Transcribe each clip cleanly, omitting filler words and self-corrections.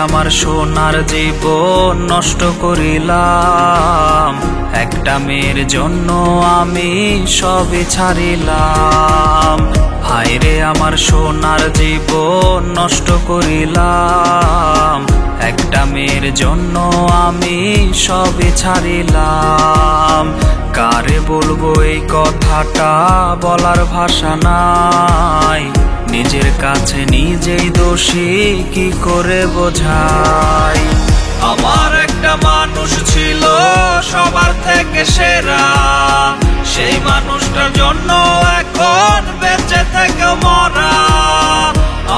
আমার সোনার জীবন নষ্ট করিলাম, একটা মেয়ের জন্য আমি সবই ছাড়িলাম। হায়রে আমার সোনার জীবন নষ্ট করিলাম, একটা মেয়ের জন্য আমি সবই ছাড়িলাম। কারে বলবো এই কথাটা, বলার ভাষা নাই। নিজের কাছে নিজেই দোষী, কি করে বোঝাই। আমার একটা মানুষ ছিল সবার থেকে সেরা, সেই মানুষটার জন্য এখন বেঁচে থেকে মরা।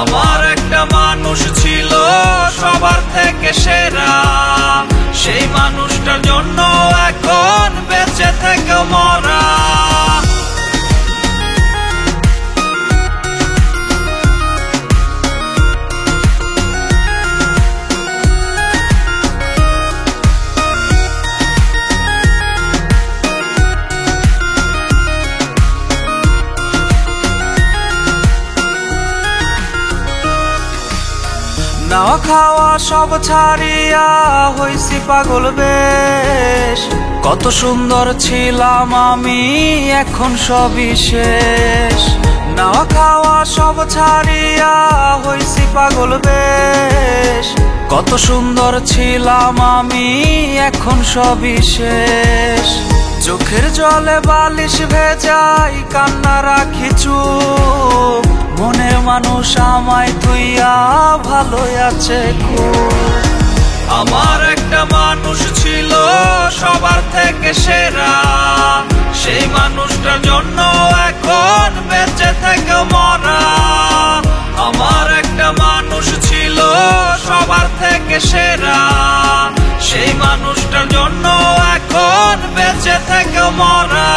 আমার একটা মানুষ ছিল সবার থেকে সেরা, সেই মানুষটার জন্য এখন বেঁচে থেকে মরা। নাওয়া খাওয়া সব ছাড়িয়া হইছি পাগল বেশ। কত সুন্দর ছিলাম আমি, এখন সবই শেষ। নাওয়া খাওয়া সব ছাড়িয়া হইছি পাগল বেশ। কত সুন্দর ছিলাম আমি, এখন সবই শেষ। চোখের জলে বালিশ ভেজাই, কান্না রাখি চুপ। মনের মানুষ আমায় তুইয়া ভালো আছে খুব। আমার একটা মানুষ ছিল সবার থেকে সেরা, সেই মানুষটার জন্য এখন বেঁচে থেকে মরা। আমার একটা মানুষ ছিল সবার থেকে সেরা, সেই মানুষটার জন্য এখন বেঁচে থেকে মরা।